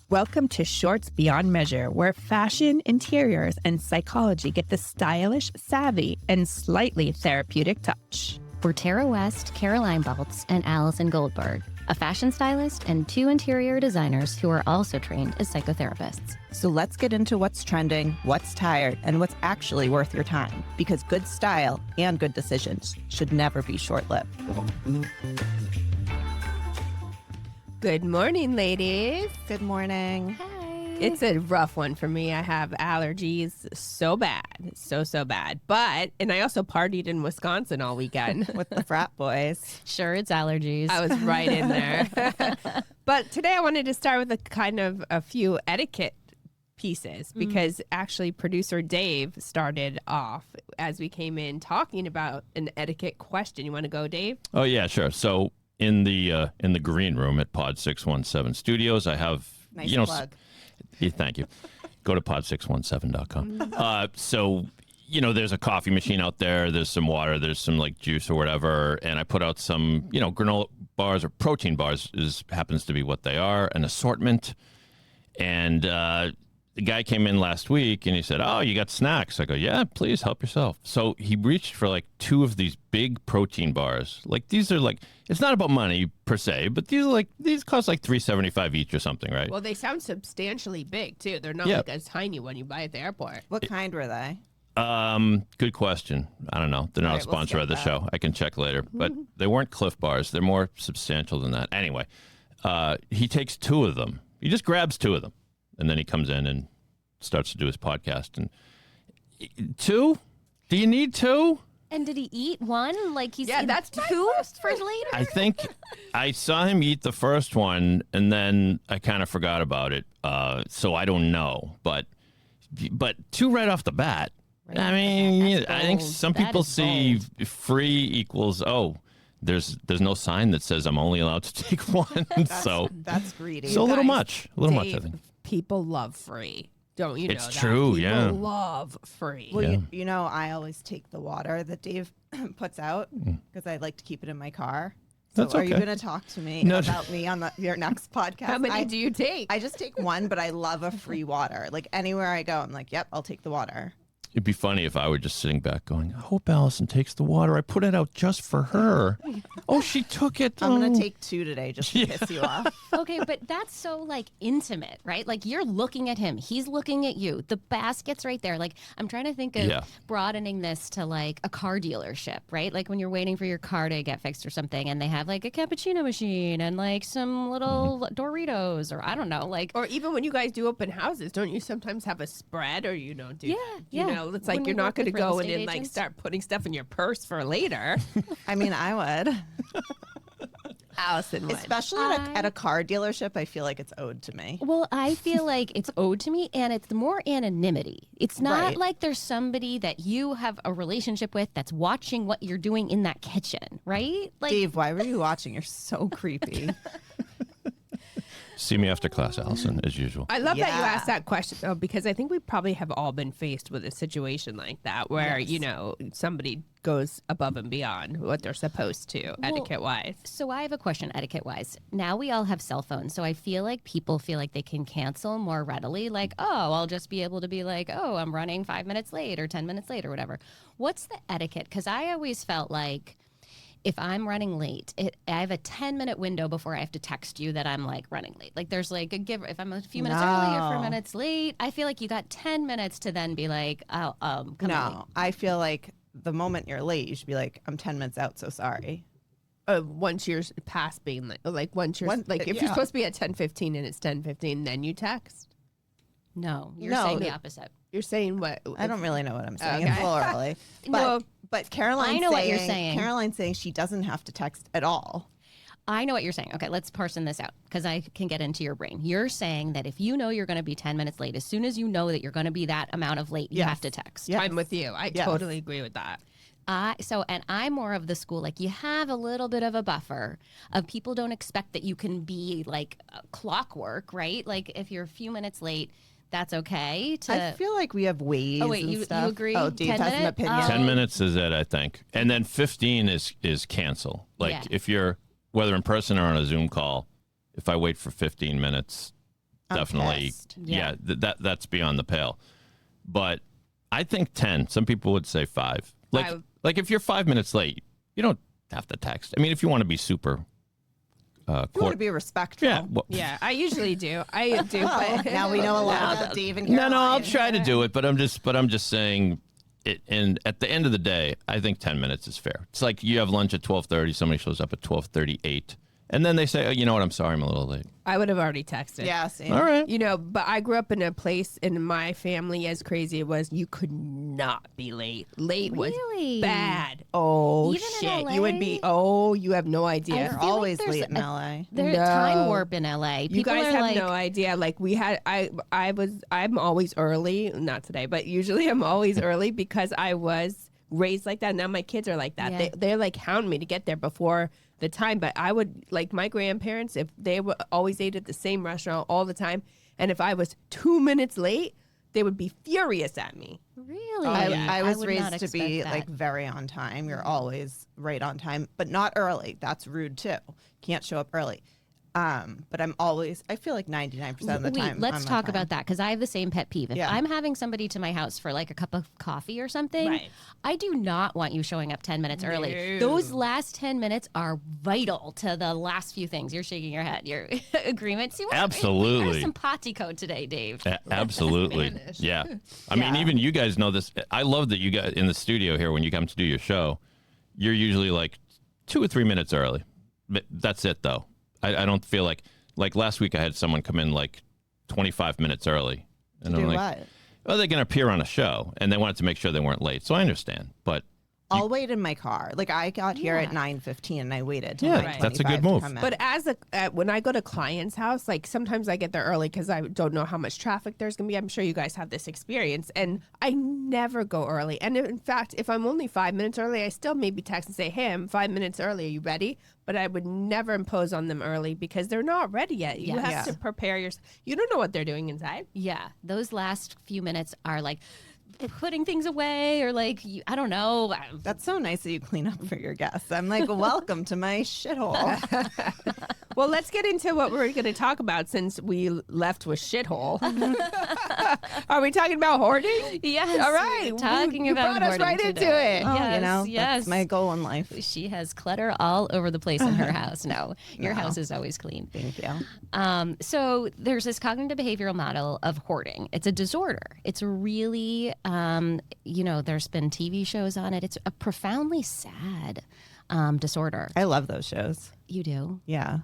Welcome to Shorts Beyond Measure, where fashion, interiors, and psychology get the stylish, savvy, and slightly therapeutic touch. We're Tara West, Caroline Baltz, and Allison Goldberg, a fashion stylist and 2 interior designers who are also trained as psychotherapists. So let's get into what's trending, what's tired, and what's actually worth your time. Because good style and good decisions should never be short-lived. Good morning, ladies. Good morning. Hi. It's a rough one for me. I have allergies so bad, so bad. And I also partied in Wisconsin all weekend. With the frat boys. Sure, it's allergies. I was right in there. But today I wanted to start with a few etiquette pieces because actually producer Dave started off as we came in talking about an etiquette question. You want to go, Dave? Oh, yeah, sure. So in the green room at Pod 617 Studios, I have Nice plug. Thank you. Go to pod617.com. So there's a coffee machine out there. There's some water. There's some like juice or whatever. And I put out some granola bars or protein bars happens to be what they are, an assortment. And the guy came in last week and he said, "Oh, you got snacks?" I go, "Yeah, please help yourself." So he reached for like 2 of these big protein bars. Like these are like, it's not about money per se, but these cost like $3.75 each or something, right? Well, they sound substantially big too. They're not like a tiny one you buy at the airport. What kind were they? Good question. I don't know. They're not a sponsor of the show. I can check later. But they weren't Cliff Bars. They're more substantial than that. Anyway, he takes 2 of them. He just grabs 2 of them. And then he comes in and starts to do his podcast. And 2? Do you need 2? And did he eat one? Like he's that's 2 for later? I think I saw him eat the first one, and then I kind of forgot about it. So I don't know. But 2 right off the bat. Right. I mean, I think bold. some That people is see bold. free equals, there's no sign that says I'm only allowed to take 1. That's greedy. So a little much. A little much, I Dave, think. People love free. Don't you know It's that? true, People yeah. love free. Well, I always take the water that Dave puts out because I like to keep it in my car. So That's are you okay. going to talk to me No. about me on your next podcast? How many do you take? I just take 1, but I love a free water. Like anywhere I go, I'm like, yep, I'll take the water. It'd be funny if I were just sitting back going, I hope Allison takes the water. I put it out just for her. Oh, she took it. I'm going to take 2 today just to piss you off. Okay, but that's so like intimate, right? Like you're looking at him, he's looking at you. The basket's right there. Like I'm trying to think of broadening this to like a car dealership, right? Like when you're waiting for your car to get fixed or something, and they have like a cappuccino machine and like some little Doritos, or I don't know, like. Or even when you guys do open houses, don't you sometimes have a spread, or it's like When you're we not work going to with real go in estate and like agents. start putting stuff in your purse for later. I mean, I would. Allison would. Especially at a car dealership, I feel like it's owed to me. Well, I feel like it's owed to me, and it's more anonymity. It's not Right. like there's somebody that you have a relationship with that's watching what you're doing in that kitchen, right? Like, Dave, why were you watching? You're so creepy. See me after class, Allison, as usual. I love that you Yeah. asked that question, though, because I think we probably have all been faced with a situation like that where, somebody goes above and beyond what they're supposed to, etiquette-wise. So I have a question, etiquette-wise. Now we all have cell phones, so I feel like people feel like they can cancel more readily. Like, I'll just be able to be like, I'm running 5 minutes late or 10 minutes late or whatever. What's the etiquette? Because I always felt like if I'm running late, I have a 10-minute window before I have to text you that I'm like running late. Like there's like a give. If I'm a few minutes early or 4 minutes late, I feel like you got 10 minutes to then be like, come late. No, I feel like the moment you're late, you should be like, I'm 10 minutes out, so sorry. Once you're past being like once you're if you're supposed to be at 10:15 and it's 10:15, then you text. No, you're saying the opposite. You're saying what? I don't really know what I'm saying. Okay. It's a little early. But Caroline's I know what you're saying. Caroline's saying she doesn't have to text at all. I know what you're saying. Okay, let's parson this out because I can get into your brain. You're saying that if you know you're going to be 10 minutes late, as soon as you know that you're going to be that amount of late, you have to text. Yes. I'm with you. I totally agree with that. And I'm more of the school, like you have a little bit of a buffer of people don't expect that you can be like clockwork, right? Like if you're a few minutes late, that's okay. I feel like we have ways. Oh, wait, and you stuff. agree? Oh, Dave 10 has an minutes? opinion. 10 minutes is it, I think. And then 15 is cancel. Like if you're, whether in person or on a Zoom call, If I wait for 15 minutes, I'm definitely, pissed. yeah, that's beyond the pale. But I think 10. Some people would say 5. Like if you're 5 minutes late, you don't have to text. I mean, if you want to be super, You want to be respectful. yeah, well, Yeah, I usually do. I do. Well, But now we know a lot about Dave and no, Caroline. I'll try to do it, but I'm just saying. And at the end of the day, I think 10 minutes is fair. It's like you have lunch at 12:30. Somebody shows up at 12:38, and then they say, "Oh, you know what? I'm sorry, I'm a little late." I would have already texted. Yeah, same. All right. You know, but I grew up in a place in my family, as crazy it was, you could not be late. Late Really? was bad. Oh, Even in shit. You would be, you have no idea. You're feel like always there's late in LA. There's No. time warp in LA. You People guys are have like, no idea. Like I'm always early. Not today, but usually I'm always early because I was raised like that. Now my kids are like that. Yeah. They're like hounding me to get there before the time. But I would, like my grandparents, if they were always ate at the same restaurant all the time, and if I was 2 minutes late, they would be furious at me. really? I was would not raised to be expect that. like very on time. You're always right on time, but not early. That's rude too. Can't show up early. But I feel like 99% of the Wait, time. let's I'm on talk time. about that because I have the same pet peeve. If Yeah. I'm having somebody to my house for like a cup of coffee or something, Right. I do not want you showing up 10 minutes early. No. Those last 10 minutes are vital to the last few things. You're shaking your head. Your agreement. See, Absolutely. There's some potty code today, Dave. Absolutely. Yeah. I mean, even you guys know this. I love that you guys in the studio here, when you come to do your show, you're usually like 2 or 3 minutes early. But that's it, though. I don't feel like last week I had someone come in like 25 minutes early. And To I'm do like, what? well, they're going to appear on a show, and they wanted to make sure they weren't late. So I understand. But I'll wait in my car. Like I got here at Yeah. 9:15 and I waited till Yeah, 9:25 that's a good to move. come in. But when I go to clients' house, like sometimes I get there early because I don't know how much traffic there's gonna be. I'm sure you guys have this experience, and I never go early. And in fact, if I'm only 5 minutes early, I still maybe text and say, "Hey, I'm 5 minutes early. Are you ready?" But I would never impose on them early because they're not ready yet. You Yes. have to prepare yourself. You don't know what they're doing inside. Yeah, those last few minutes are like putting things away or like I don't know. That's so nice that you clean up for your guests. I'm like, welcome to my shithole. Well, let's get into what we're going to talk about since we left with shithole. Are we talking about hoarding? Yes. All right. we're talking You about brought us hoarding right into today. it. Oh, Yes, you know, yes. that's my goal in life. She has clutter all over the place in her house. No, your No. house is always clean. Thank you. So there's this cognitive behavioral model of hoarding. It's a disorder. It's really, there's been TV shows on it. It's a profoundly sad disorder. I love those shows. You do? Yeah.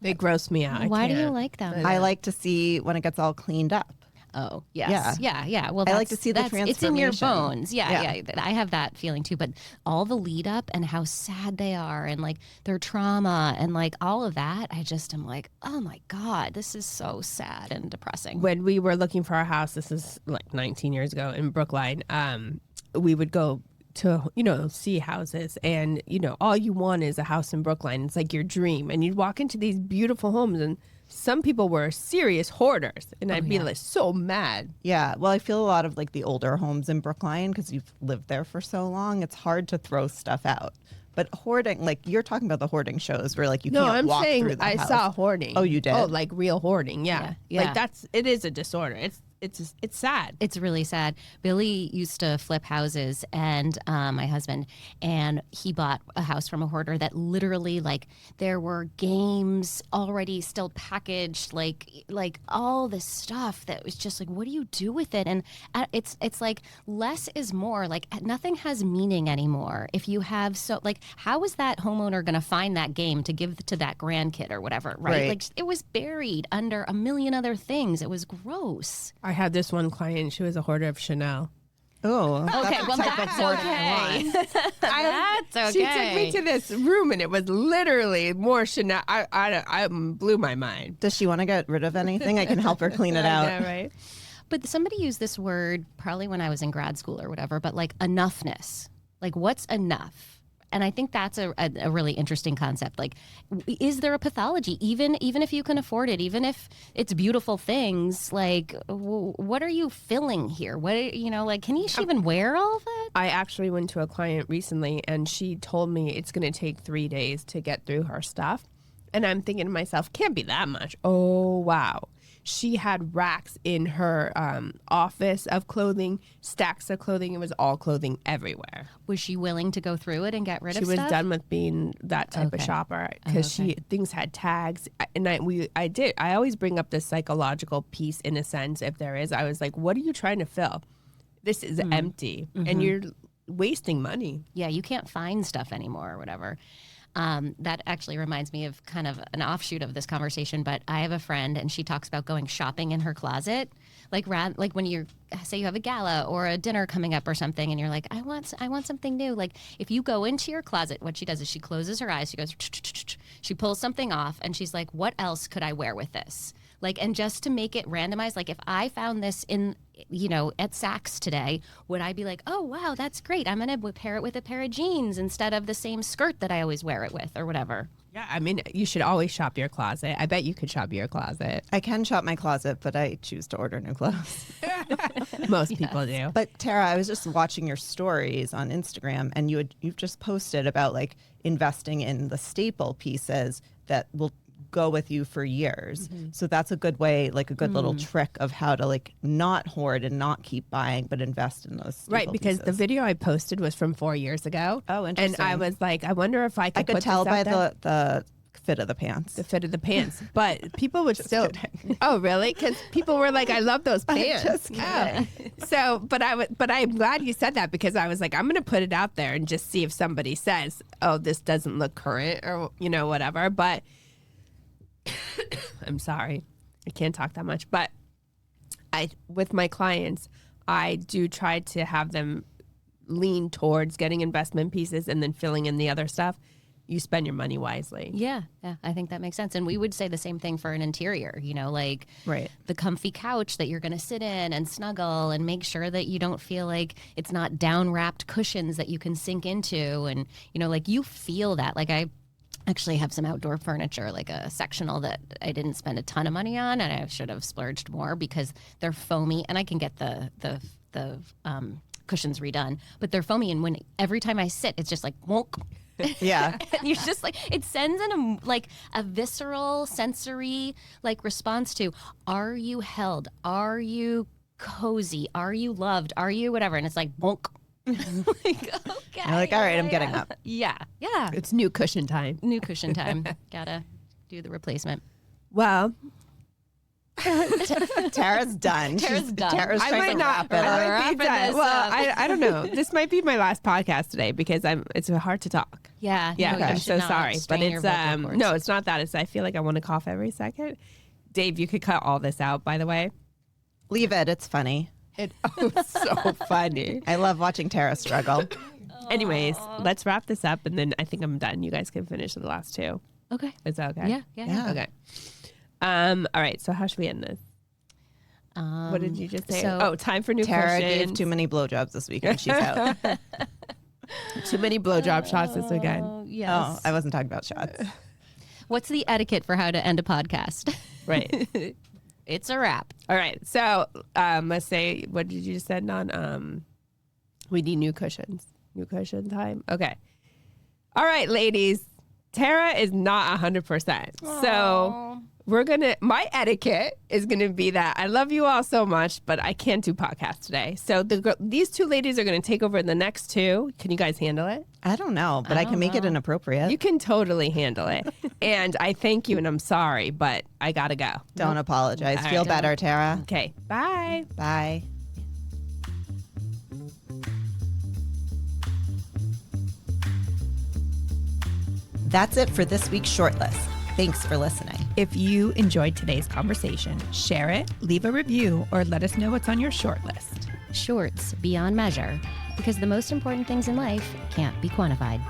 They gross me out. I Why do you can't. like them? I like to see when it gets all cleaned up. Oh, yes. Yeah. Well, I like that's- to see the It's in your transformation. bones. Yeah. I have that feeling too. But all the lead up and how sad they are and like their trauma and like all of that, I just am like, oh my God, this is so sad and depressing. When we were looking for our house, this is like 19 years ago in Brookline, we would go to, see houses, and, all you want is a house in Brookline. It's like your dream. And you'd walk into these beautiful homes, and some people were serious hoarders, and I'd be like so mad. Yeah. Well, I feel a lot of like the older homes in Brookline because you've lived there for so long. It's hard to throw stuff out. But hoarding, like you're talking about the hoarding shows where like you No, can't I'm walk saying through the I house. saw hoarding. Oh, you did? Oh, like real hoarding. Yeah. Yeah. Like it is a disorder. It's sad. It's really sad. Billy used to flip houses, and my husband, and he bought a house from a hoarder that literally, like, there were games already still packaged, like all this stuff that was just like, what do you do with it? And it's like less is more. Like nothing has meaning anymore. If you have how is that homeowner going to find that game to give to that grandkid or whatever? Right? Like it was buried under a million other things. It was gross. I had this one client. She was a hoarder of Chanel. Oh, Okay, well that's okay. That's okay. She took me to this room, and it was literally more Chanel. I blew my mind. Does she want to get rid of anything? I can help her clean it out. I know, right? But somebody used this word probably when I was in grad school or whatever, but like enoughness. Like what's enough? And I think that's a really interesting concept. Like, is there a pathology? Even if you can afford it, even if it's beautiful things, like, what are you filling here? What, can you even wear all of that? I actually went to a client recently, and she told me it's going to take 3 days to get through her stuff. And I'm thinking to myself, can't be that much. Oh, wow. She had racks in her office of clothing, stacks of clothing. It was all clothing everywhere. Was she willing to go through it and get rid of She was stuff? done with being that type of Okay. shopper because things had tags. And I always bring up this psychological piece in a sense, if there is. I was like, what are you trying to fill? This is empty and you're wasting money. Yeah, you can't find stuff anymore or whatever. That actually reminds me of kind of an offshoot of this conversation, but I have a friend and she talks about going shopping in her closet. Like when you say you have a gala or a dinner coming up or something and you're like, I want something new. Like if you go into your closet, what she does is she closes her eyes, she goes, she pulls something off and she's like, what else could I wear with this? Like, and just to make it randomized, like if I found this in, at Saks today, would I be like, oh, wow, that's great. I'm going to pair it with a pair of jeans instead of the same skirt that I always wear it with or whatever. Yeah, I mean, you should always shop your closet. I bet you could shop your closet. I can shop my closet, but I choose to order new clothes. Most people do. But Tara, I was just watching your stories on Instagram, and you've just posted about like investing in the staple pieces that will go with you for years. So that's a good way, like a good little trick of how to like not hoard and not keep buying, but invest in those staple Right, because the pieces. video I posted was from 4 years ago. Oh, interesting. And I was like, I wonder if I could could put tell this by out there. the fit of the pants. The fit of the pants, but people would still. kidding. Oh, really? Because people were like, "I love those pants." just kidding. So, but I'm glad you said that because I was like, I'm going to put it out there and just see if somebody says, "Oh, this doesn't look current," or whatever. But I'm sorry, I can't talk that much. But with my clients, I do try to have them lean towards getting investment pieces and then filling in the other stuff. You spend your money wisely. Yeah, I think that makes sense. And we would say the same thing for an interior, like Right. the comfy couch that you're going to sit in and snuggle and make sure that you don't feel like it's not down wrapped cushions that you can sink into. And, like you feel that. Like I actually have some outdoor furniture, like a sectional that I didn't spend a ton of money on and I should have splurged more because they're foamy and I can get the cushions redone, but they're foamy. And every time I sit, it's just like, wonk. Yeah. And you're just like, it sends in a visceral sensory response to, are you held? Are you cozy? Are you loved? Are you whatever? And it's like, bonk. Okay. You're like, all right, I'm getting up. Yeah. It's new cushion time. New cushion time. Gotta do the replacement. Well, Tara's done. Tara's done. Tara's I trying might to not. wrap it up. I might be Wrapping done. this Well, up. I don't know. This might be my last podcast today because it's hard to talk. Yeah. Yeah, no, you I'm should so not sorry, but strain your it's vocal cords. no, it's not that. It's I feel like I want to cough every second. Dave, you could cut all this out. By the way, Leave it. It's funny. it's so funny. I love watching Tara struggle. Anyways, let's wrap this up, and then I think I'm done. You guys can finish the last two. Okay. Is that okay? Yeah. Yeah. Okay. All right. So how should we end this? What did you just say? so Time for new Tara questions. gave too many blowjobs this weekend. She's out. Too many blowjob shots this weekend. Oh, yes. Oh, I wasn't talking about shots. What's the etiquette for how to end a podcast? Right. It's a wrap. All right. So let's say, what did you just said, Non? We need new cushions. New cushion time. Okay. All right, ladies. Tara is not 100%. So my etiquette is going to be that I love you all so much, but I can't do podcasts today. So these two ladies are going to take over the next two. Can you guys handle it? I don't know, but I can make it inappropriate. You can totally handle it. And I thank you and I'm sorry, but I got to go. Don't apologize. All Feel right. better, Tara. Okay. Bye. Bye. That's it for this week's shortlist. Thanks for listening. If you enjoyed today's conversation, share it, leave a review, or let us know what's on your short list. Shorts beyond measure, because the most important things in life can't be quantified.